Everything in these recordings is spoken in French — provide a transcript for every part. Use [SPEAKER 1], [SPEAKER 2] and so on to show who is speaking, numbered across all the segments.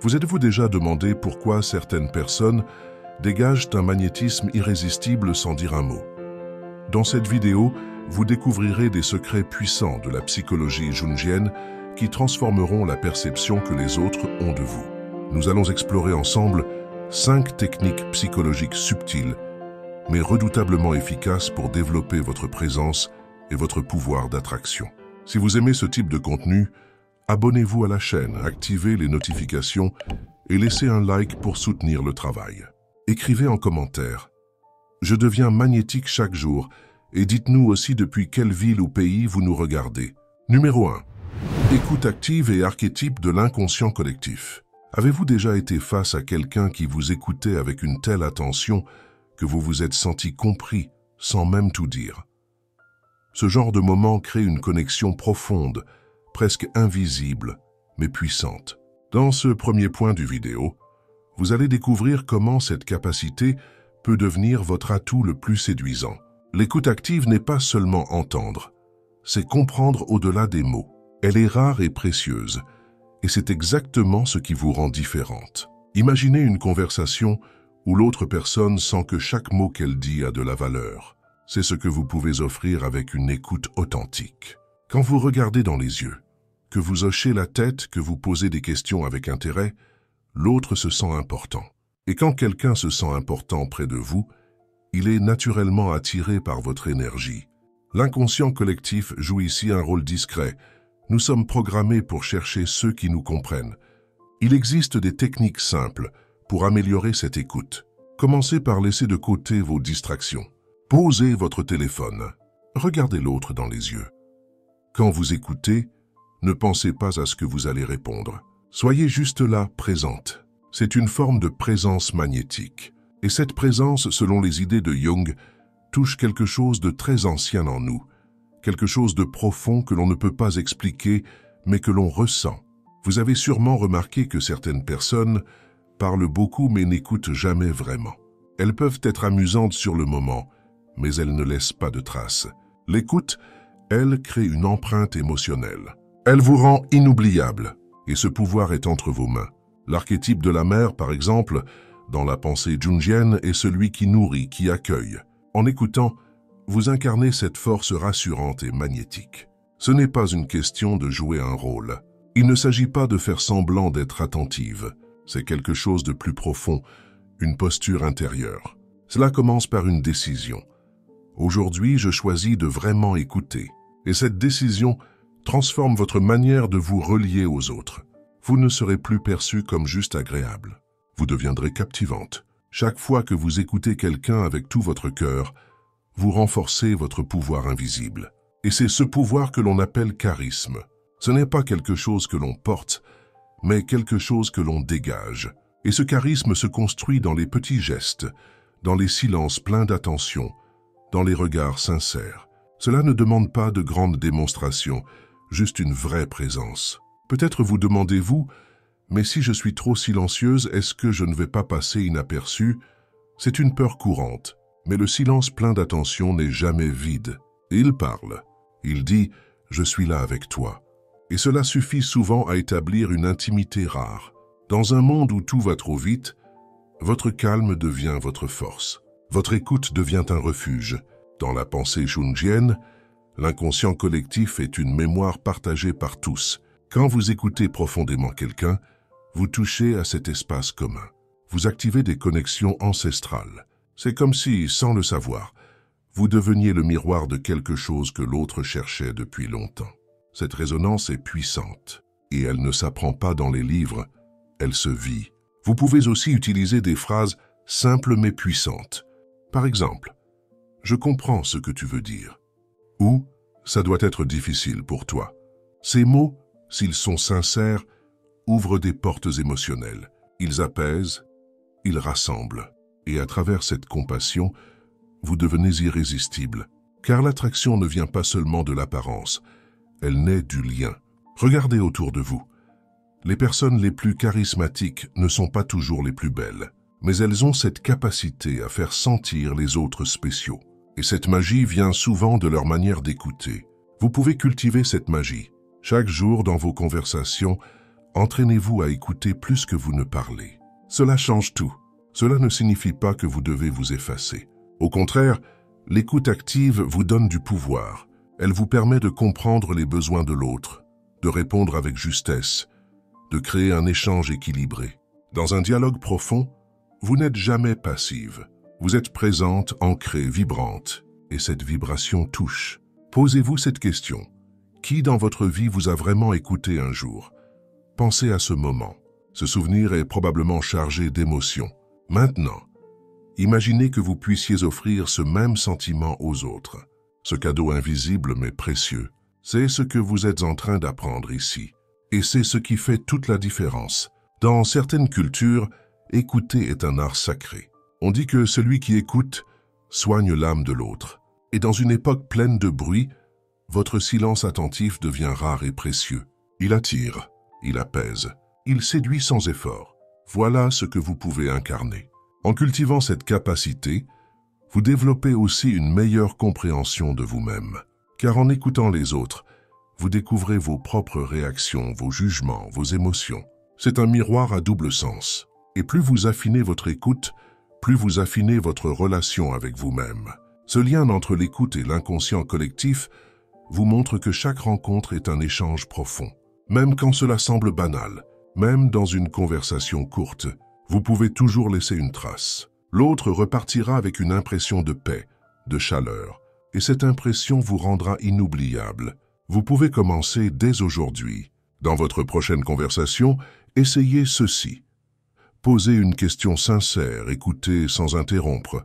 [SPEAKER 1] Vous êtes-vous déjà demandé pourquoi certaines personnes dégagent un magnétisme irrésistible sans dire un mot? Dans cette vidéo, vous découvrirez des secrets puissants de la psychologie jungienne qui transformeront la perception que les autres ont de vous. Nous allons explorer ensemble 5 techniques psychologiques subtiles, mais redoutablement efficaces pour développer votre présence et votre pouvoir d'attraction. Si vous aimez ce type de contenu, abonnez-vous à la chaîne, activez les notifications et laissez un like pour soutenir le travail. Écrivez en commentaire « Je deviens magnétique chaque jour » et dites-nous aussi depuis quelle ville ou pays vous nous regardez. Numéro 1. Écoute active et archétype de l'inconscient collectif. Avez-vous déjà été face à quelqu'un qui vous écoutait avec une telle attention que vous vous êtes senti compris sans même tout dire? Ce genre de moment crée une connexion profonde, presque invisible, mais puissante. Dans ce premier point du vidéo, vous allez découvrir comment cette capacité peut devenir votre atout le plus séduisant. L'écoute active n'est pas seulement entendre, c'est comprendre au-delà des mots. Elle est rare et précieuse, et c'est exactement ce qui vous rend différente. Imaginez une conversation où l'autre personne sent que chaque mot qu'elle dit a de la valeur. C'est ce que vous pouvez offrir avec une écoute authentique. Quand vous regardez dans les yeux, que vous hochez la tête, que vous posez des questions avec intérêt, l'autre se sent important. Et quand quelqu'un se sent important près de vous, il est naturellement attiré par votre énergie. L'inconscient collectif joue ici un rôle discret. Nous sommes programmés pour chercher ceux qui nous comprennent. Il existe des techniques simples pour améliorer cette écoute. Commencez par laisser de côté vos distractions. Posez votre téléphone. Regardez l'autre dans les yeux. Quand vous écoutez, ne pensez pas à ce que vous allez répondre. Soyez juste là, présente. C'est une forme de présence magnétique. Et cette présence, selon les idées de Jung, touche quelque chose de très ancien en nous, quelque chose de profond que l'on ne peut pas expliquer, mais que l'on ressent. Vous avez sûrement remarqué que certaines personnes parlent beaucoup mais n'écoutent jamais vraiment. Elles peuvent être amusantes sur le moment, mais elles ne laissent pas de traces. L'écoute, elle, crée une empreinte émotionnelle. Elle vous rend inoubliable, et ce pouvoir est entre vos mains. L'archétype de la mère, par exemple, dans la pensée jungienne, est celui qui nourrit, qui accueille. En écoutant, vous incarnez cette force rassurante et magnétique. Ce n'est pas une question de jouer un rôle. Il ne s'agit pas de faire semblant d'être attentive. C'est quelque chose de plus profond, une posture intérieure. Cela commence par une décision. Aujourd'hui, je choisis de vraiment écouter. Et cette décision transforme votre manière de vous relier aux autres. Vous ne serez plus perçu comme juste agréable. Vous deviendrez captivante. Chaque fois que vous écoutez quelqu'un avec tout votre cœur, vous renforcez votre pouvoir invisible. Et c'est ce pouvoir que l'on appelle charisme. Ce n'est pas quelque chose que l'on porte, mais quelque chose que l'on dégage. Et ce charisme se construit dans les petits gestes, dans les silences pleins d'attention, dans les regards sincères. Cela ne demande pas de grandes démonstrations, juste une vraie présence. Peut-être vous demandez-vous, mais si je suis trop silencieuse, est-ce que je ne vais pas passer inaperçue? C'est une peur courante, mais le silence plein d'attention n'est jamais vide. Il parle. Il dit « Je suis là avec toi ». Et cela suffit souvent à établir une intimité rare. Dans un monde où tout va trop vite, votre calme devient votre force. Votre écoute devient un refuge. Dans la pensée jungienne, l'inconscient collectif est une mémoire partagée par tous. Quand vous écoutez profondément quelqu'un, vous touchez à cet espace commun. Vous activez des connexions ancestrales. C'est comme si, sans le savoir, vous deveniez le miroir de quelque chose que l'autre cherchait depuis longtemps. Cette résonance est puissante, et elle ne s'apprend pas dans les livres, elle se vit. Vous pouvez aussi utiliser des phrases simples mais puissantes. Par exemple, « Je comprends ce que tu veux dire » ou « Ça doit être difficile pour toi ». Ces mots, s'ils sont sincères, ouvrent des portes émotionnelles. Ils apaisent, ils rassemblent. Et à travers cette compassion, vous devenez irrésistible. Car l'attraction ne vient pas seulement de l'apparence, elle naît du lien. Regardez autour de vous. Les personnes les plus charismatiques ne sont pas toujours les plus belles, mais elles ont cette capacité à faire sentir les autres spéciaux. Et cette magie vient souvent de leur manière d'écouter. Vous pouvez cultiver cette magie chaque jour dans vos conversations Entraînez-vous à écouter plus que vous ne parlez. Cela change tout. Cela ne signifie pas que vous devez vous effacer. Au contraire, l'écoute active vous donne du pouvoir. Elle vous permet de comprendre les besoins de l'autre, de répondre avec justesse, de créer un échange équilibré. Dans un dialogue profond, vous n'êtes jamais passive. Vous êtes présente, ancrée, vibrante, et cette vibration touche. Posez-vous cette question. Qui dans votre vie vous a vraiment écouté un jour? Pensez à ce moment. Ce souvenir est probablement chargé d'émotions. Maintenant, imaginez que vous puissiez offrir ce même sentiment aux autres. Ce cadeau invisible mais précieux, c'est ce que vous êtes en train d'apprendre ici. Et c'est ce qui fait toute la différence. Dans certaines cultures, écouter est un art sacré. On dit que celui qui écoute soigne l'âme de l'autre. Et dans une époque pleine de bruit, votre silence attentif devient rare et précieux. Il attire, il apaise, il séduit sans effort. Voilà ce que vous pouvez incarner. En cultivant cette capacité, vous développez aussi une meilleure compréhension de vous-même. Car en écoutant les autres, vous découvrez vos propres réactions, vos jugements, vos émotions. C'est un miroir à double sens. Et plus vous affinez votre écoute, plus vous affinez votre relation avec vous-même. Ce lien entre l'écoute et l'inconscient collectif vous montre que chaque rencontre est un échange profond. Même quand cela semble banal, même dans une conversation courte, vous pouvez toujours laisser une trace. L'autre repartira avec une impression de paix, de chaleur, et cette impression vous rendra inoubliable. Vous pouvez commencer dès aujourd'hui. Dans votre prochaine conversation, essayez ceci. Posez une question sincère, écoutez sans interrompre.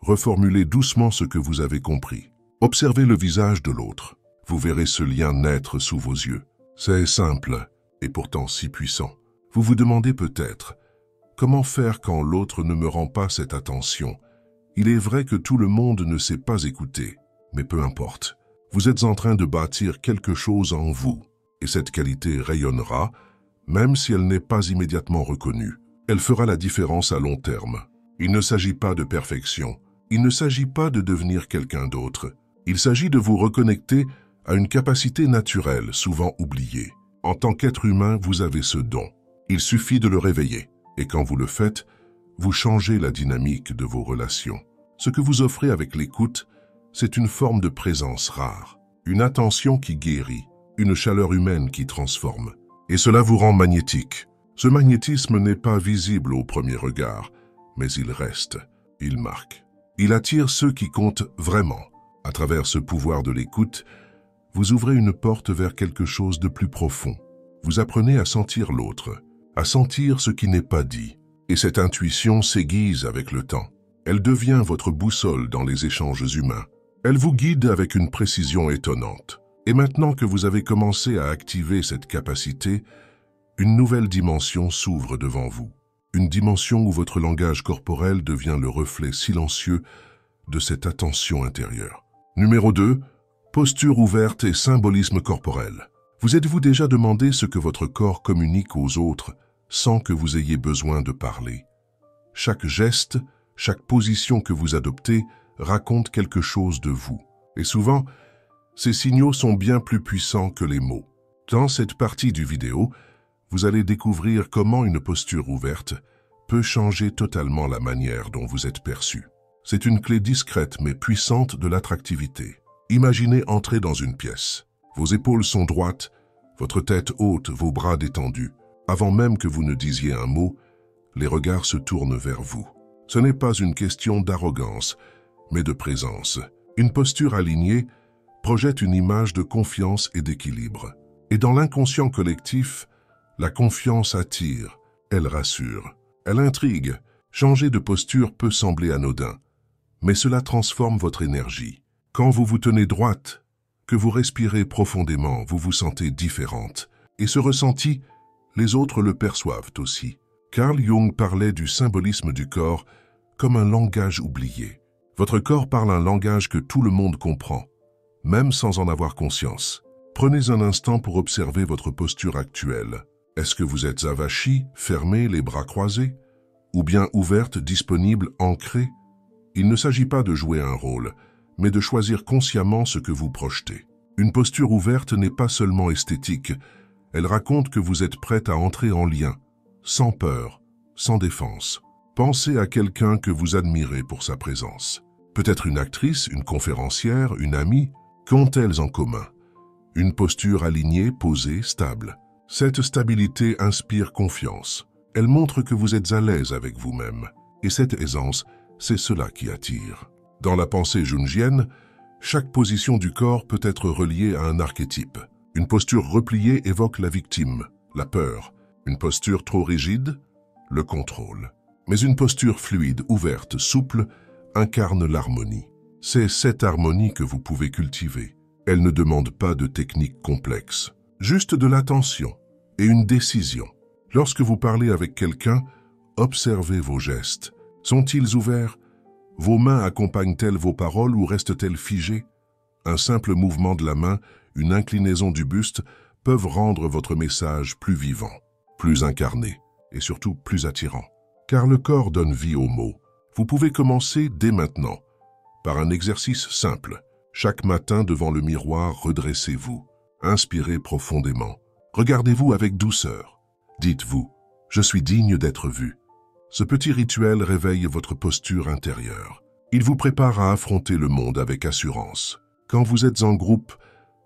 [SPEAKER 1] Reformulez doucement ce que vous avez compris. Observez le visage de l'autre. Vous verrez ce lien naître sous vos yeux. C'est simple et pourtant si puissant. Vous vous demandez peut-être, comment faire quand l'autre ne me rend pas cette attention? Il est vrai que tout le monde ne sait pas écouter, mais peu importe. Vous êtes en train de bâtir quelque chose en vous, et cette qualité rayonnera, même si elle n'est pas immédiatement reconnue. Elle fera la différence à long terme. Il ne s'agit pas de perfection. Il ne s'agit pas de devenir quelqu'un d'autre. Il s'agit de vous reconnecter à une capacité naturelle, souvent oubliée. En tant qu'être humain, vous avez ce don. Il suffit de le réveiller. Et quand vous le faites, vous changez la dynamique de vos relations. Ce que vous offrez avec l'écoute, c'est une forme de présence rare, une attention qui guérit, une chaleur humaine qui transforme. Et cela vous rend magnétique. Ce magnétisme n'est pas visible au premier regard, mais il reste, il marque. Il attire ceux qui comptent vraiment. À travers ce pouvoir de l'écoute, vous ouvrez une porte vers quelque chose de plus profond. Vous apprenez à sentir l'autre, à sentir ce qui n'est pas dit. Et cette intuition s'aiguise avec le temps. Elle devient votre boussole dans les échanges humains. Elle vous guide avec une précision étonnante. Et maintenant que vous avez commencé à activer cette capacité, une nouvelle dimension s'ouvre devant vous. Une dimension où votre langage corporel devient le reflet silencieux de cette attention intérieure. Numéro 2, posture ouverte et symbolisme corporel. Vous êtes-vous déjà demandé ce que votre corps communique aux autres sans que vous ayez besoin de parler? Chaque geste, chaque position que vous adoptez raconte quelque chose de vous. Et souvent, ces signaux sont bien plus puissants que les mots. Dans cette partie du vidéo, vous allez découvrir comment une posture ouverte peut changer totalement la manière dont vous êtes perçu. C'est une clé discrète mais puissante de l'attractivité. Imaginez entrer dans une pièce. Vos épaules sont droites, votre tête haute, vos bras détendus. Avant même que vous ne disiez un mot, les regards se tournent vers vous. Ce n'est pas une question d'arrogance, mais de présence. Une posture alignée projette une image de confiance et d'équilibre. Et dans l'inconscient collectif, la confiance attire, elle rassure, elle intrigue. Changer de posture peut sembler anodin, mais cela transforme votre énergie. Quand vous vous tenez droite, que vous respirez profondément, vous vous sentez différente. Et ce ressenti, les autres le perçoivent aussi. Carl Jung parlait du symbolisme du corps comme un langage oublié. Votre corps parle un langage que tout le monde comprend, même sans en avoir conscience. Prenez un instant pour observer votre posture actuelle. Est-ce que vous êtes avachie, fermée, les bras croisés? Ou bien ouverte, disponible, ancrée? Il ne s'agit pas de jouer un rôle, mais de choisir consciemment ce que vous projetez. Une posture ouverte n'est pas seulement esthétique, Elle raconte que vous êtes prête à entrer en lien, sans peur, sans défense. Pensez à quelqu'un que vous admirez pour sa présence. Peut-être une actrice, une conférencière, une amie. Qu'ont-elles en commun? Une posture alignée, posée, stable. Cette stabilité inspire confiance. Elle montre que vous êtes à l'aise avec vous-même. Et cette aisance, c'est cela qui attire. Dans la pensée jungienne, chaque position du corps peut être reliée à un archétype. Une posture repliée évoque la victime, la peur. Une posture trop rigide, le contrôle. Mais une posture fluide, ouverte, souple, incarne l'harmonie. C'est cette harmonie que vous pouvez cultiver. Elle ne demande pas de technique complexe, juste de l'attention et une décision. Lorsque vous parlez avec quelqu'un, observez vos gestes. Sont-ils ouverts? Vos mains accompagnent-elles vos paroles ou restent-elles figées? Un simple mouvement de la main, une inclinaison du buste peuvent rendre votre message plus vivant, plus incarné et surtout plus attirant. Car le corps donne vie aux mots. Vous pouvez commencer dès maintenant par un exercice simple. Chaque matin devant le miroir, redressez-vous. Inspirez profondément. Regardez-vous avec douceur. Dites-vous, je suis digne d'être vu. Ce petit rituel réveille votre posture intérieure. Il vous prépare à affronter le monde avec assurance. Quand vous êtes en groupe,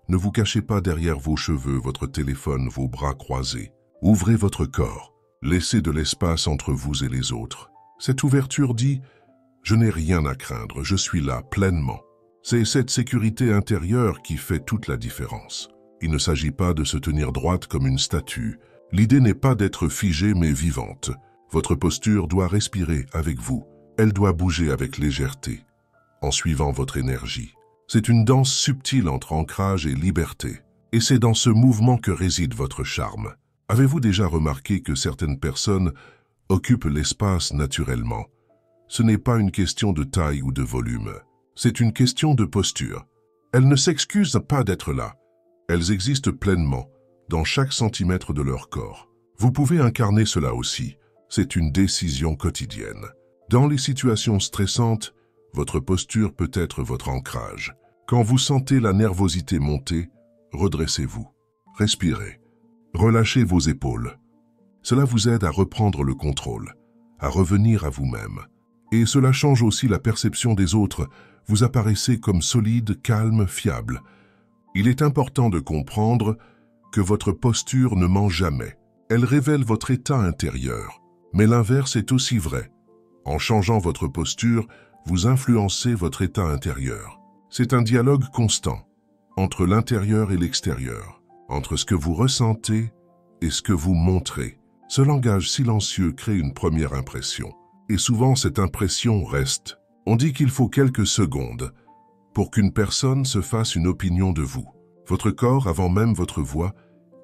[SPEAKER 1] ne vous cachez pas derrière vos cheveux, votre téléphone, vos bras croisés. Ouvrez votre corps. Laissez de l'espace entre vous et les autres. Cette ouverture dit « Je n'ai rien à craindre, je suis là pleinement ». C'est cette sécurité intérieure qui fait toute la différence. Il ne s'agit pas de se tenir droite comme une statue. L'idée n'est pas d'être figée mais vivante. Votre posture doit respirer avec vous. Elle doit bouger avec légèreté, en suivant votre énergie. C'est une danse subtile entre ancrage et liberté. Et c'est dans ce mouvement que réside votre charme. Avez-vous déjà remarqué que certaines personnes occupent l'espace naturellement? Ce n'est pas une question de taille ou de volume. C'est une question de posture. Elles ne s'excusent pas d'être là. Elles existent pleinement, dans chaque centimètre de leur corps. Vous pouvez incarner cela aussi. C'est une décision quotidienne. Dans les situations stressantes, votre posture peut être votre ancrage. Quand vous sentez la nervosité monter, redressez-vous. Respirez. Relâchez vos épaules. Cela vous aide à reprendre le contrôle, à revenir à vous-même. Et cela change aussi la perception des autres. Vous apparaissez comme solide, calme, fiable. Il est important de comprendre que votre posture ne ment jamais. Elle révèle votre état intérieur. Mais l'inverse est aussi vrai. En changeant votre posture, vous influencez votre état intérieur. C'est un dialogue constant entre l'intérieur et l'extérieur, entre ce que vous ressentez et ce que vous montrez. Ce langage silencieux crée une première impression. Et souvent, cette impression reste. On dit qu'il faut quelques secondes pour qu'une personne se fasse une opinion de vous. Votre corps, avant même votre voix,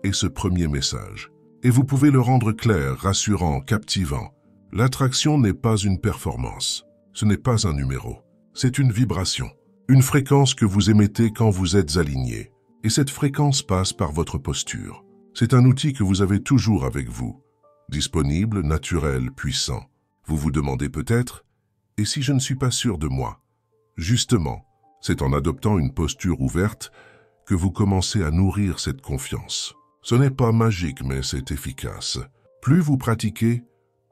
[SPEAKER 1] est ce premier message. Et vous pouvez le rendre clair, rassurant, captivant. L'attraction n'est pas une performance. Ce n'est pas un numéro. C'est une vibration. Une fréquence que vous émettez quand vous êtes aligné. Et cette fréquence passe par votre posture. C'est un outil que vous avez toujours avec vous. Disponible, naturel, puissant. Vous vous demandez peut-être, et si je ne suis pas sûr de moi? Justement, c'est en adoptant une posture ouverte que vous commencez à nourrir cette confiance. Ce n'est pas magique, mais c'est efficace. Plus vous pratiquez,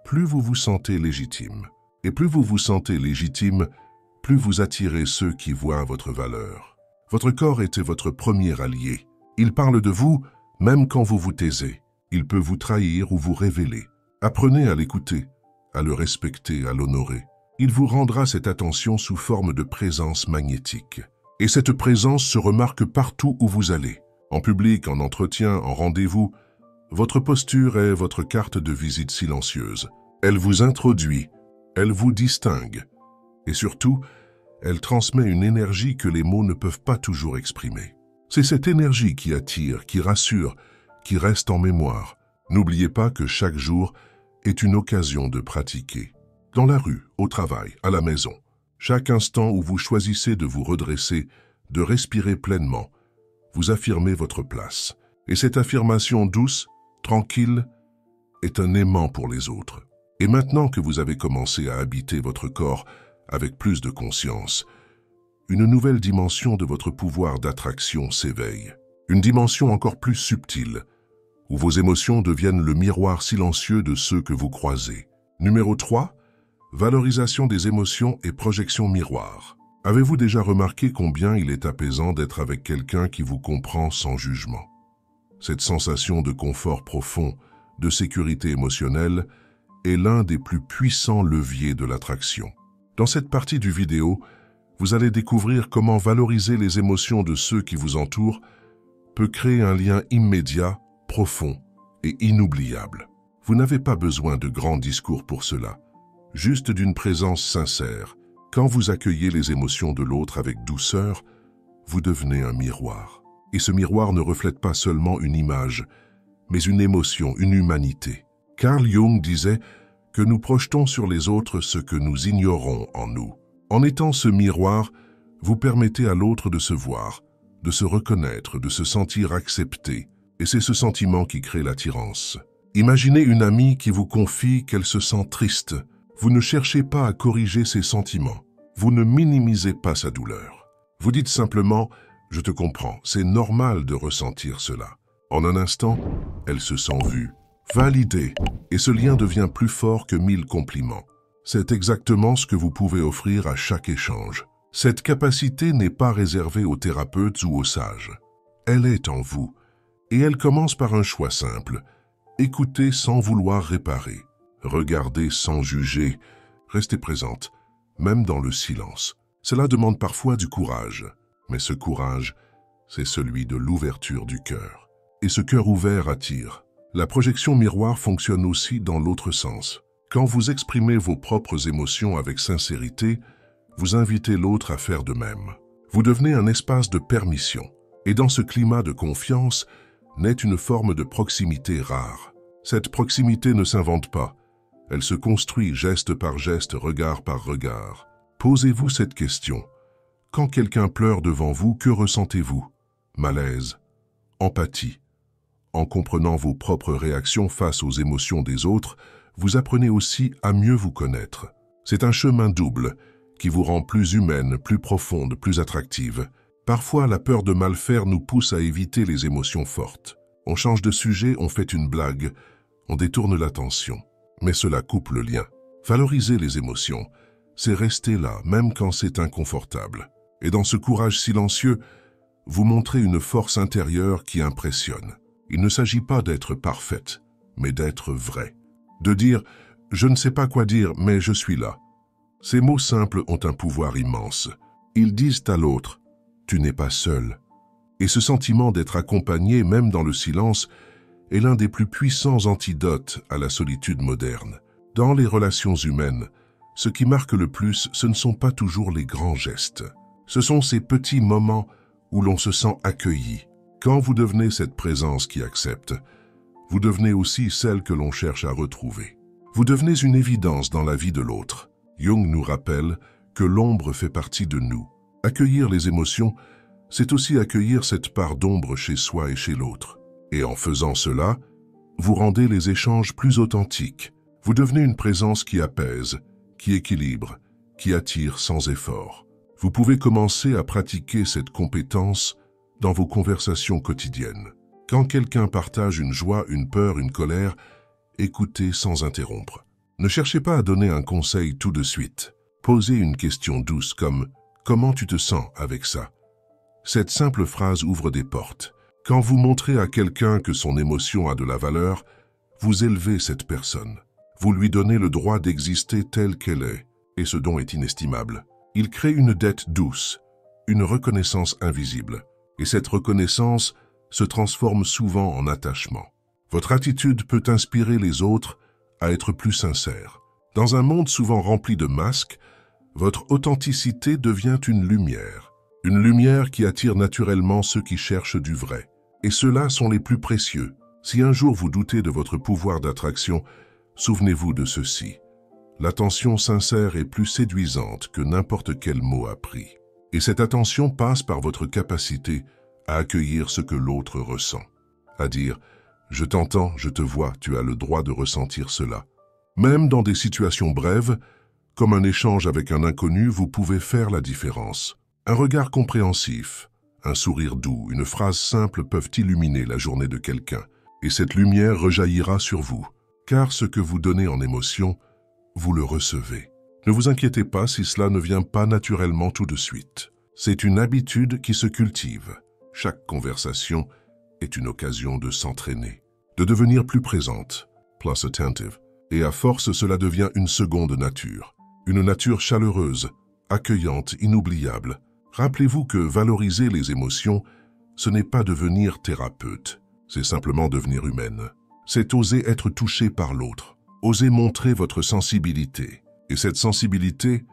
[SPEAKER 1] plus vous vous sentez légitime. Et plus vous vous sentez légitime, plus vous attirez ceux qui voient votre valeur. Votre corps était votre premier allié. Il parle de vous, même quand vous vous taisez. Il peut vous trahir ou vous révéler. Apprenez à l'écouter, à le respecter, à l'honorer. Il vous rendra cette attention sous forme de présence magnétique. Et cette présence se remarque partout où vous allez. En public, en entretien, en rendez-vous, votre posture est votre carte de visite silencieuse. Elle vous introduit, elle vous distingue. Et surtout, elle transmet une énergie que les mots ne peuvent pas toujours exprimer. C'est cette énergie qui attire, qui rassure, qui reste en mémoire. N'oubliez pas que chaque jour est une occasion de pratiquer. Dans la rue, au travail, à la maison. Chaque instant où vous choisissez de vous redresser, de respirer pleinement, vous affirmez votre place. Et cette affirmation douce, tranquille, est un aimant pour les autres. Et maintenant que vous avez commencé à habiter votre corps avec plus de conscience, une nouvelle dimension de votre pouvoir d'attraction s'éveille. Une dimension encore plus subtile, où vos émotions deviennent le miroir silencieux de ceux que vous croisez. Numéro 3. Valorisation des émotions et projection miroir. Avez-vous déjà remarqué combien il est apaisant d'être avec quelqu'un qui vous comprend sans jugement? Cette sensation de confort profond, de sécurité émotionnelle, est l'un des plus puissants leviers de l'attraction. Dans cette partie du vidéo, vous allez découvrir comment valoriser les émotions de ceux qui vous entourent peut créer un lien immédiat, profond et inoubliable. Vous n'avez pas besoin de grands discours pour cela, juste d'une présence sincère. Quand vous accueillez les émotions de l'autre avec douceur, vous devenez un miroir. Et ce miroir ne reflète pas seulement une image, mais une émotion, une humanité. Carl Jung disait que nous projetons sur les autres ce que nous ignorons en nous. En étant ce miroir, vous permettez à l'autre de se voir, de se reconnaître, de se sentir accepté. Et c'est ce sentiment qui crée l'attirance. Imaginez une amie qui vous confie qu'elle se sent triste. Vous ne cherchez pas à corriger ses sentiments. Vous ne minimisez pas sa douleur. Vous dites simplement « Je te comprends, c'est normal de ressentir cela ». En un instant, elle se sent vue, validée, et ce lien devient plus fort que 1000 compliments. C'est exactement ce que vous pouvez offrir à chaque échange. Cette capacité n'est pas réservée aux thérapeutes ou aux sages. Elle est en vous, et elle commence par un choix simple. Écoutez sans vouloir réparer, regardez sans juger, restez présente, même dans le silence. Cela demande parfois du courage, mais ce courage, c'est celui de l'ouverture du cœur. Et ce cœur ouvert attire. La projection miroir fonctionne aussi dans l'autre sens. Quand vous exprimez vos propres émotions avec sincérité, vous invitez l'autre à faire de même. Vous devenez un espace de permission. Et dans ce climat de confiance, naît une forme de proximité rare. Cette proximité ne s'invente pas. Elle se construit geste par geste, regard par regard. Posez-vous cette question. Quand quelqu'un pleure devant vous, que ressentez-vous? Malaise, empathie. En comprenant vos propres réactions face aux émotions des autres, vous apprenez aussi à mieux vous connaître. C'est un chemin double qui vous rend plus humaine, plus profonde, plus attractive. Parfois, la peur de mal faire nous pousse à éviter les émotions fortes. On change de sujet, on fait une blague, on détourne l'attention. Mais cela coupe le lien. Valoriser les émotions, c'est rester là, même quand c'est inconfortable. Et dans ce courage silencieux, vous montrez une force intérieure qui impressionne. Il ne s'agit pas d'être parfaite, mais d'être vrai. De dire « je ne sais pas quoi dire, mais je suis là ». Ces mots simples ont un pouvoir immense. Ils disent à l'autre « tu n'es pas seul ». Et ce sentiment d'être accompagné, même dans le silence, est l'un des plus puissants antidotes à la solitude moderne. Dans les relations humaines, ce qui marque le plus, ce ne sont pas toujours les grands gestes. Ce sont ces petits moments où l'on se sent accueilli. Quand vous devenez cette présence qui accepte, vous devenez aussi celle que l'on cherche à retrouver. Vous devenez une évidence dans la vie de l'autre. Jung nous rappelle que l'ombre fait partie de nous. Accueillir les émotions, c'est aussi accueillir cette part d'ombre chez soi et chez l'autre. Et en faisant cela, vous rendez les échanges plus authentiques. Vous devenez une présence qui apaise, qui équilibre, qui attire sans effort. Vous pouvez commencer à pratiquer cette compétence dans vos conversations quotidiennes. Quand quelqu'un partage une joie, une peur, une colère, écoutez sans interrompre. Ne cherchez pas à donner un conseil tout de suite. Posez une question douce comme « Comment tu te sens avec ça ?» Cette simple phrase ouvre des portes. Quand vous montrez à quelqu'un que son émotion a de la valeur, vous élevez cette personne. Vous lui donnez le droit d'exister telle qu'elle est, et ce don est inestimable. Il crée une dette douce, une reconnaissance invisible. Et cette reconnaissance se transforme souvent en attachement. Votre attitude peut inspirer les autres à être plus sincères. Dans un monde souvent rempli de masques, votre authenticité devient une lumière qui attire naturellement ceux qui cherchent du vrai. Et ceux-là sont les plus précieux. Si un jour vous doutez de votre pouvoir d'attraction, souvenez-vous de ceci. L'attention sincère est plus séduisante que n'importe quel mot appris. Et cette attention passe par votre capacité à accueillir ce que l'autre ressent. À dire « Je t'entends, je te vois, tu as le droit de ressentir cela ». Même dans des situations brèves, comme un échange avec un inconnu, vous pouvez faire la différence. Un regard compréhensif, un sourire doux, une phrase simple peuvent illuminer la journée de quelqu'un. et cette lumière rejaillira sur vous, car ce que vous donnez en émotion, vous le recevez. Ne vous inquiétez pas si cela ne vient pas naturellement tout de suite. C'est une habitude qui se cultive. Chaque conversation est une occasion de s'entraîner, de devenir plus présente, plus attentive, et à force cela devient une seconde nature, une nature chaleureuse, accueillante, inoubliable. Rappelez-vous que valoriser les émotions, ce n'est pas devenir thérapeute, c'est simplement devenir humaine. C'est oser être touché par l'autre, oser montrer votre sensibilité. Et cette sensibilité,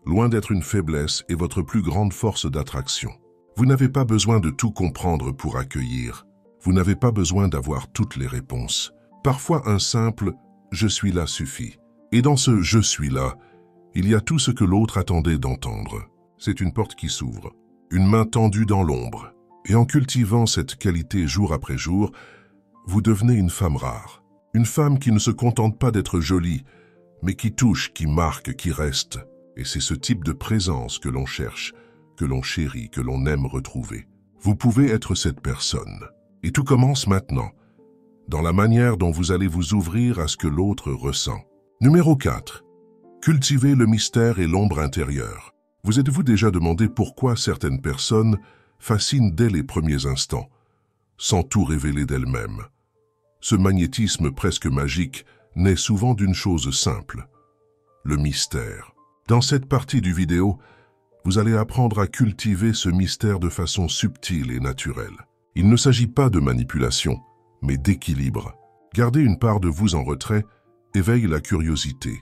[SPEAKER 1] loin d'être une faiblesse, est votre plus grande force d'attraction. Vous n'avez pas besoin de tout comprendre pour accueillir. Vous n'avez pas besoin d'avoir toutes les réponses. Parfois un simple « je suis là » suffit. Et dans ce « je suis là », il y a tout ce que l'autre attendait d'entendre. C'est une porte qui s'ouvre, une main tendue dans l'ombre. Et en cultivant cette qualité jour après jour, vous devenez une femme rare. Une femme qui ne se contente pas d'être jolie, mais qui touche, qui marque, qui reste. Et c'est ce type de présence que l'on cherche, que l'on chérit, que l'on aime retrouver. Vous pouvez être cette personne. Et tout commence maintenant, dans la manière dont vous allez vous ouvrir à ce que l'autre ressent. Numéro 4. Cultivez le mystère et l'ombre intérieure. Vous êtes-vous déjà demandé pourquoi certaines personnes fascinent dès les premiers instants, sans tout révéler d'elles-mêmes? Ce magnétisme presque magique naît souvent d'une chose simple, le mystère. Dans cette partie du vidéo, vous allez apprendre à cultiver ce mystère de façon subtile et naturelle. Il ne s'agit pas de manipulation, mais d'équilibre. Garder une part de vous en retrait éveille la curiosité.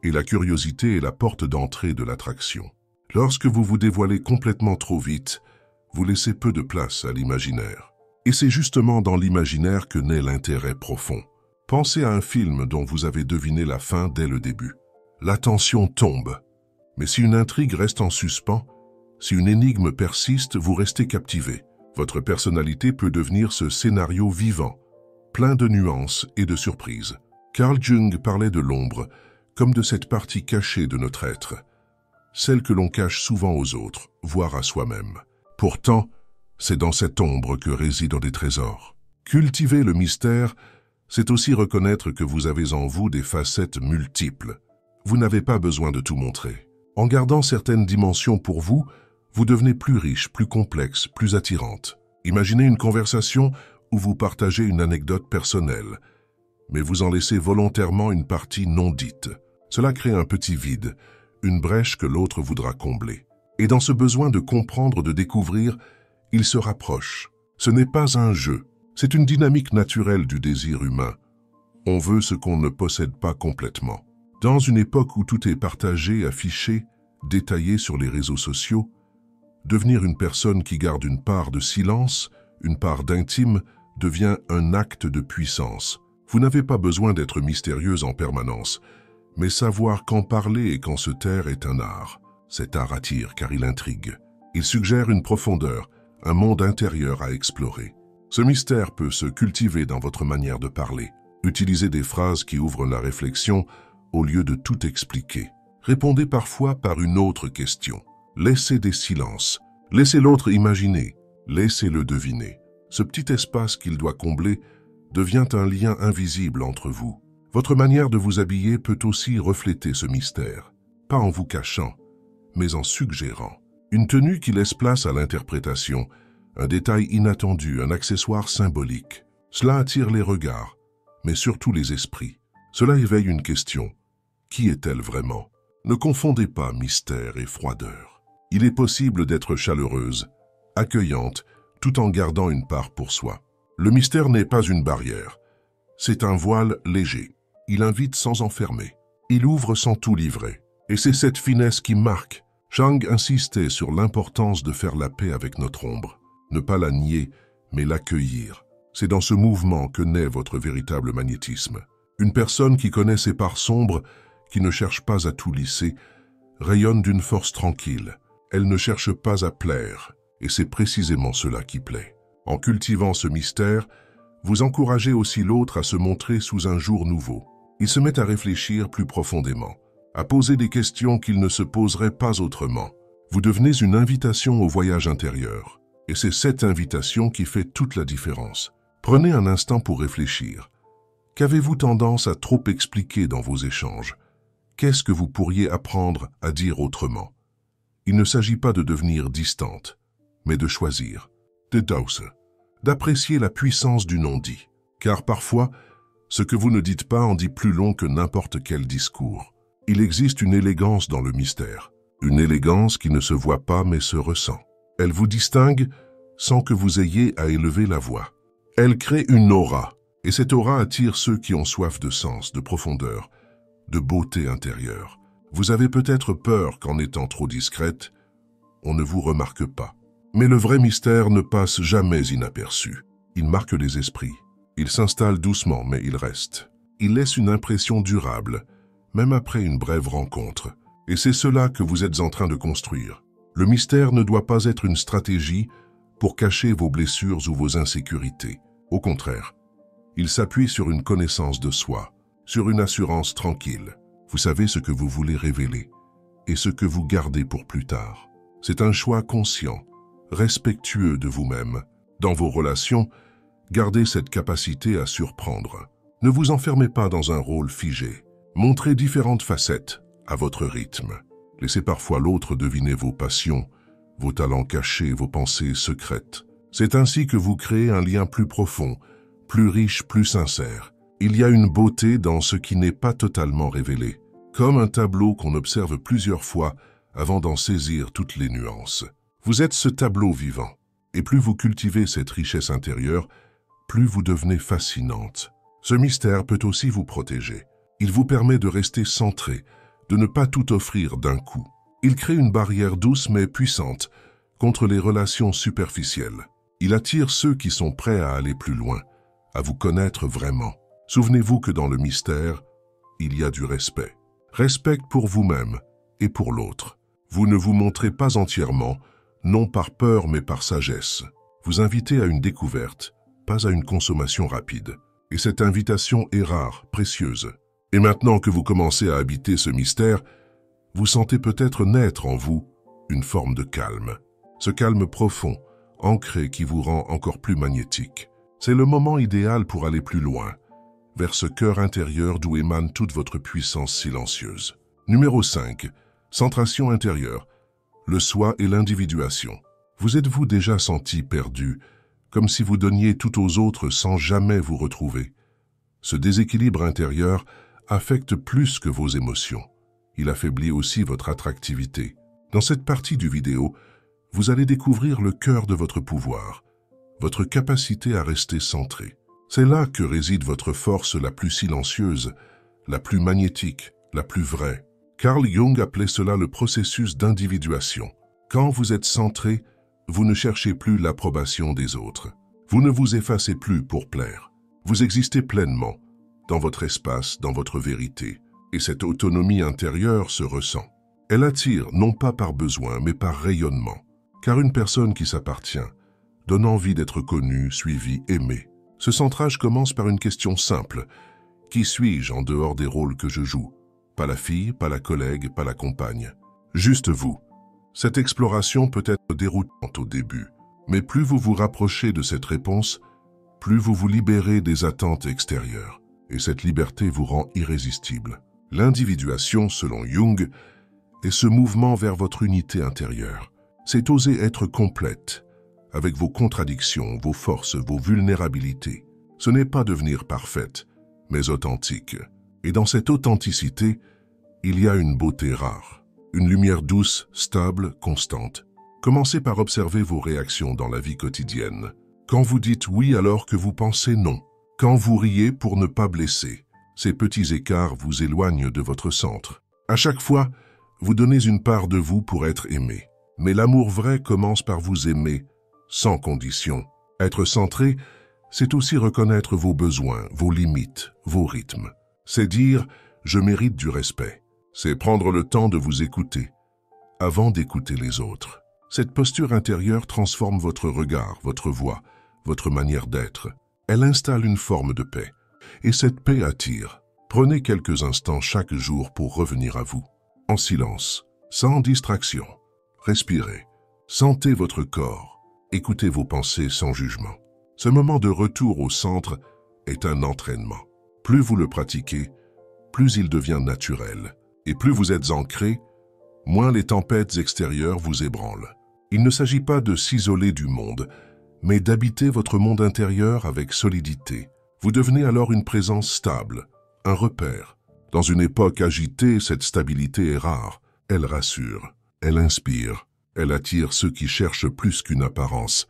[SPEAKER 1] Et la curiosité est la porte d'entrée de l'attraction. Lorsque vous vous dévoilez complètement trop vite, vous laissez peu de place à l'imaginaire. Et c'est justement dans l'imaginaire que naît l'intérêt profond. Pensez à un film dont vous avez deviné la fin dès le début. La tension tombe. Mais si une intrigue reste en suspens, si une énigme persiste, vous restez captivé. Votre personnalité peut devenir ce scénario vivant, plein de nuances et de surprises. Carl Jung parlait de l'ombre comme de cette partie cachée de notre être, celle que l'on cache souvent aux autres, voire à soi-même. Pourtant, c'est dans cette ombre que résident des trésors. Cultiver le mystère, c'est aussi reconnaître que vous avez en vous des facettes multiples. Vous n'avez pas besoin de tout montrer. En gardant certaines dimensions pour vous, vous devenez plus riche, plus complexe, plus attirante. Imaginez une conversation où vous partagez une anecdote personnelle, mais vous en laissez volontairement une partie non dite. Cela crée un petit vide, une brèche que l'autre voudra combler. Et dans ce besoin de comprendre, de découvrir, il se rapproche. Ce n'est pas un jeu, c'est une dynamique naturelle du désir humain. On veut ce qu'on ne possède pas complètement. Dans une époque où tout est partagé, affiché, détaillé sur les réseaux sociaux, devenir une personne qui garde une part de silence, une part d'intime, devient un acte de puissance. Vous n'avez pas besoin d'être mystérieuse en permanence, mais savoir quand parler et quand se taire est un art. Cet art attire car il intrigue. Il suggère une profondeur, un monde intérieur à explorer. Ce mystère peut se cultiver dans votre manière de parler. Utilisez des phrases qui ouvrent la réflexion au lieu de tout expliquer. Répondez parfois par une autre question. Laissez des silences. Laissez l'autre imaginer. Laissez-le deviner. Ce petit espace qu'il doit combler devient un lien invisible entre vous. Votre manière de vous habiller peut aussi refléter ce mystère, pas en vous cachant, mais en suggérant. Une tenue qui laisse place à l'interprétation, un détail inattendu, un accessoire symbolique. Cela attire les regards, mais surtout les esprits. Cela éveille une question. Qui est-elle vraiment? Ne confondez pas mystère et froideur. Il est possible d'être chaleureuse, accueillante, tout en gardant une part pour soi. Le mystère n'est pas une barrière. C'est un voile léger. Il invite sans enfermer. Il ouvre sans tout livrer. Et c'est cette finesse qui marque. Jung insistait sur l'importance de faire la paix avec notre ombre. Ne pas la nier, mais l'accueillir. C'est dans ce mouvement que naît votre véritable magnétisme. Une personne qui connaît ses parts sombres, qui ne cherche pas à tout lisser, rayonne d'une force tranquille. Elle ne cherche pas à plaire, et c'est précisément cela qui plaît. En cultivant ce mystère, vous encouragez aussi l'autre à se montrer sous un jour nouveau. Il se met à réfléchir plus profondément, à poser des questions qu'il ne se poserait pas autrement. Vous devenez une invitation au voyage intérieur. Et c'est cette invitation qui fait toute la différence. Prenez un instant pour réfléchir. Qu'avez-vous tendance à trop expliquer dans vos échanges? Qu'est-ce que vous pourriez apprendre à dire autrement? Il ne s'agit pas de devenir distante, mais de choisir, d'apprécier la puissance du non-dit. Car parfois, ce que vous ne dites pas en dit plus long que n'importe quel discours. Il existe une élégance dans le mystère, une élégance qui ne se voit pas mais se ressent. Elle vous distingue sans que vous ayez à élever la voix. Elle crée une aura, et cette aura attire ceux qui ont soif de sens, de profondeur, de beauté intérieure. Vous avez peut-être peur qu'en étant trop discrète, on ne vous remarque pas. Mais le vrai mystère ne passe jamais inaperçu. Il marque les esprits. Il s'installe doucement, mais il reste. Il laisse une impression durable, même après une brève rencontre. Et c'est cela que vous êtes en train de construire. Le mystère ne doit pas être une stratégie pour cacher vos blessures ou vos insécurités. Au contraire, il s'appuie sur une connaissance de soi, sur une assurance tranquille. Vous savez ce que vous voulez révéler et ce que vous gardez pour plus tard. C'est un choix conscient, respectueux de vous-même. Dans vos relations, gardez cette capacité à surprendre. Ne vous enfermez pas dans un rôle figé. Montrez différentes facettes à votre rythme. Laissez parfois l'autre deviner vos passions, vos talents cachés, vos pensées secrètes. C'est ainsi que vous créez un lien plus profond, plus riche, plus sincère. Il y a une beauté dans ce qui n'est pas totalement révélé, comme un tableau qu'on observe plusieurs fois avant d'en saisir toutes les nuances. Vous êtes ce tableau vivant, et plus vous cultivez cette richesse intérieure, plus vous devenez fascinante. Ce mystère peut aussi vous protéger. Il vous permet de rester centré, de ne pas tout offrir d'un coup. Il crée une barrière douce mais puissante contre les relations superficielles. Il attire ceux qui sont prêts à aller plus loin, à vous connaître vraiment. Souvenez-vous que dans le mystère, il y a du respect. Respect pour vous-même et pour l'autre. Vous ne vous montrez pas entièrement, non par peur mais par sagesse. Vous invitez à une découverte, pas à une consommation rapide. Et cette invitation est rare, précieuse. Et maintenant que vous commencez à habiter ce mystère, vous sentez peut-être naître en vous une forme de calme. Ce calme profond, ancré qui vous rend encore plus magnétique. C'est le moment idéal pour aller plus loin, vers ce cœur intérieur d'où émane toute votre puissance silencieuse. Numéro 5. Centration intérieure. Le soi et l'individuation. Vous êtes-vous déjà senti perdu, comme si vous donniez tout aux autres sans jamais vous retrouver? Ce déséquilibre intérieur affecte plus que vos émotions. Il affaiblit aussi votre attractivité. Dans cette partie du vidéo, vous allez découvrir le cœur de votre pouvoir, votre capacité à rester centré. C'est là que réside votre force la plus silencieuse, la plus magnétique, la plus vraie. Carl Jung appelait cela le processus d'individuation. Quand vous êtes centré, vous ne cherchez plus l'approbation des autres. Vous ne vous effacez plus pour plaire. Vous existez pleinement, dans votre espace, dans votre vérité. Et cette autonomie intérieure se ressent. Elle attire non pas par besoin, mais par rayonnement. Car une personne qui s'appartient donne envie d'être connue, suivie, aimée. Ce centrage commence par une question simple. Qui suis-je en dehors des rôles que je joue? Pas la fille, pas la collègue, pas la compagne. Juste vous. Cette exploration peut être déroutante au début, mais plus vous vous rapprochez de cette réponse, plus vous vous libérez des attentes extérieures. Et cette liberté vous rend irrésistible. L'individuation, selon Jung, est ce mouvement vers votre unité intérieure. C'est oser être complète, avec vos contradictions, vos forces, vos vulnérabilités. Ce n'est pas devenir parfaite, mais authentique. Et dans cette authenticité, il y a une beauté rare, une lumière douce, stable, constante. Commencez par observer vos réactions dans la vie quotidienne. Quand vous dites oui alors que vous pensez non. Quand vous riez pour ne pas blesser. Ces petits écarts vous éloignent de votre centre. À chaque fois, vous donnez une part de vous pour être aimé. Mais l'amour vrai commence par vous aimer, sans condition. Être centré, c'est aussi reconnaître vos besoins, vos limites, vos rythmes. C'est dire « je mérite du respect ». C'est prendre le temps de vous écouter, avant d'écouter les autres. Cette posture intérieure transforme votre regard, votre voix, votre manière d'être. Elle installe une forme de paix. Et cette paix attire. Prenez quelques instants chaque jour pour revenir à vous. En silence, sans distraction. Respirez. Sentez votre corps. Écoutez vos pensées sans jugement. Ce moment de retour au centre est un entraînement. Plus vous le pratiquez, plus il devient naturel. Et plus vous êtes ancré, moins les tempêtes extérieures vous ébranlent. Il ne s'agit pas de s'isoler du monde, mais d'habiter votre monde intérieur avec solidité. Vous devenez alors une présence stable, un repère. Dans une époque agitée, cette stabilité est rare. Elle rassure, elle inspire, elle attire ceux qui cherchent plus qu'une apparence,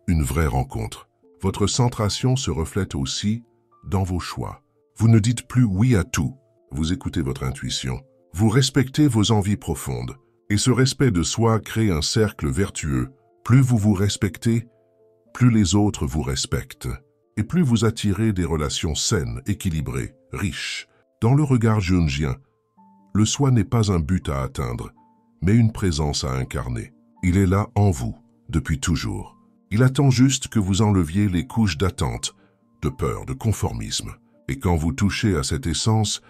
[SPEAKER 1] une vraie rencontre. Votre centration se reflète aussi dans vos choix. Vous ne dites plus oui à tout, vous écoutez votre intuition. Vous respectez vos envies profondes. Et ce respect de soi crée un cercle vertueux. Plus vous vous respectez, plus les autres vous respectent. Et plus vous attirez des relations saines, équilibrées, riches. Dans le regard jungien, le soi n'est pas un but à atteindre, mais une présence à incarner. Il est là en vous, depuis toujours. Il attend juste que vous enleviez les couches d'attente, de peur, de conformisme. Et quand vous touchez à cette essence,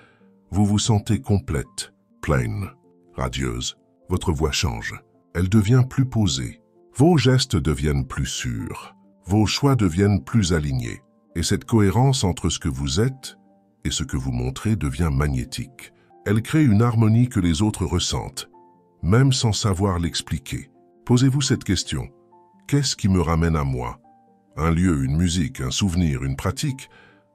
[SPEAKER 1] vous vous sentez complète, pleine, radieuse. Votre voix change. Elle devient plus posée. Vos gestes deviennent plus sûrs. Vos choix deviennent plus alignés. Et cette cohérence entre ce que vous êtes et ce que vous montrez devient magnétique. Elle crée une harmonie que les autres ressentent, même sans savoir l'expliquer. Posez-vous cette question. Qu'est-ce qui me ramène à moi? Un lieu, une musique, un souvenir, une pratique?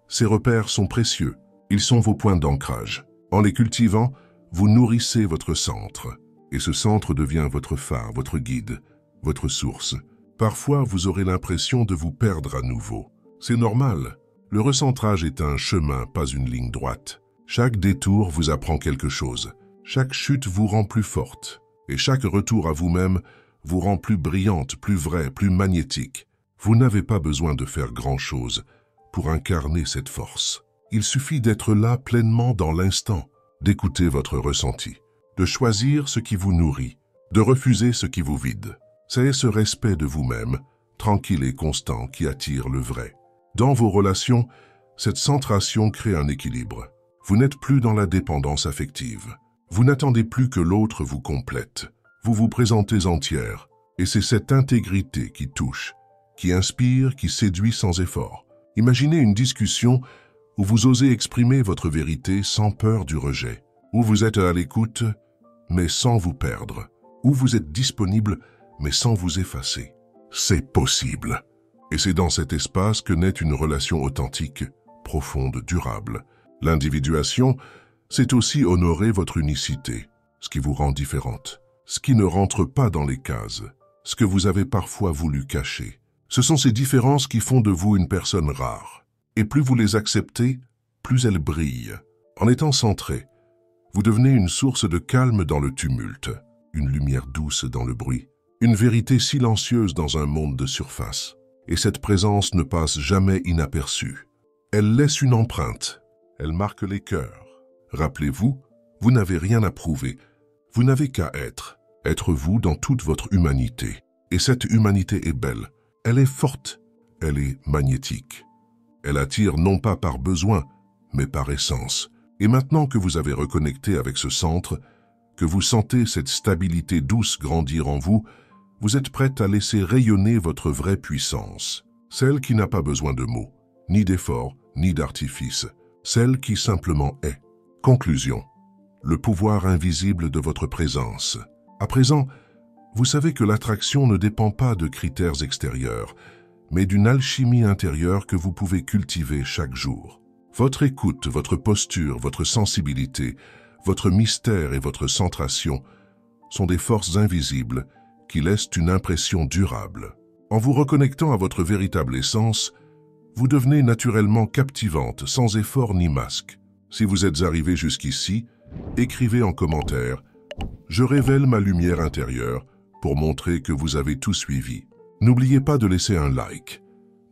[SPEAKER 1] Ces repères sont précieux. Ils sont vos points d'ancrage. En les cultivant, vous nourrissez votre centre. Et ce centre devient votre phare, votre guide, votre source. Parfois, vous aurez l'impression de vous perdre à nouveau. C'est normal. Le recentrage est un chemin, pas une ligne droite. Chaque détour vous apprend quelque chose. Chaque chute vous rend plus forte. Et chaque retour à vous-même vous rend plus brillante, plus vraie, plus magnétique. Vous n'avez pas besoin de faire grand-chose pour incarner cette force. Il suffit d'être là pleinement dans l'instant, d'écouter votre ressenti, de choisir ce qui vous nourrit, de refuser ce qui vous vide. C'est ce respect de vous-même, tranquille et constant, qui attire le vrai. Dans vos relations, cette centration crée un équilibre. Vous n'êtes plus dans la dépendance affective. Vous n'attendez plus que l'autre vous complète. Vous vous présentez entière. Et c'est cette intégrité qui touche, qui inspire, qui séduit sans effort. Imaginez une discussion où vous osez exprimer votre vérité sans peur du rejet, où vous êtes à l'écoute, mais sans vous perdre, où vous êtes disponible, mais sans vous effacer. C'est possible. Et c'est dans cet espace que naît une relation authentique, profonde, durable. L'individuation, c'est aussi honorer votre unicité, ce qui vous rend différente, ce qui ne rentre pas dans les cases, ce que vous avez parfois voulu cacher. Ce sont ces différences qui font de vous une personne rare. Et plus vous les acceptez, plus elles brillent. En étant centré, vous devenez une source de calme dans le tumulte, une lumière douce dans le bruit, une vérité silencieuse dans un monde de surface. Et cette présence ne passe jamais inaperçue. Elle laisse une empreinte, elle marque les cœurs. Rappelez-vous, vous n'avez rien à prouver, vous n'avez qu'à être vous dans toute votre humanité. Et cette humanité est belle, elle est forte, elle est magnétique. Elle attire non pas par besoin, mais par essence. Et maintenant que vous avez reconnecté avec ce centre, que vous sentez cette stabilité douce grandir en vous, vous êtes prête à laisser rayonner votre vraie puissance. Celle qui n'a pas besoin de mots, ni d'efforts, ni d'artifices. Celle qui simplement est. Conclusion. Le pouvoir invisible de votre présence. À présent, vous savez que l'attraction ne dépend pas de critères extérieurs, mais d'une alchimie intérieure que vous pouvez cultiver chaque jour. Votre écoute, votre posture, votre sensibilité, votre mystère et votre centration sont des forces invisibles qui laissent une impression durable. En vous reconnectant à votre véritable essence, vous devenez naturellement captivante, sans effort ni masque. Si vous êtes arrivé jusqu'ici, écrivez en commentaire « Je révèle ma lumière intérieure » pour montrer que vous avez tout suivi. N'oubliez pas de laisser un like,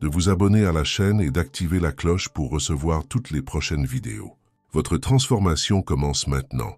[SPEAKER 1] de vous abonner à la chaîne et d'activer la cloche pour recevoir toutes les prochaines vidéos. Votre transformation commence maintenant.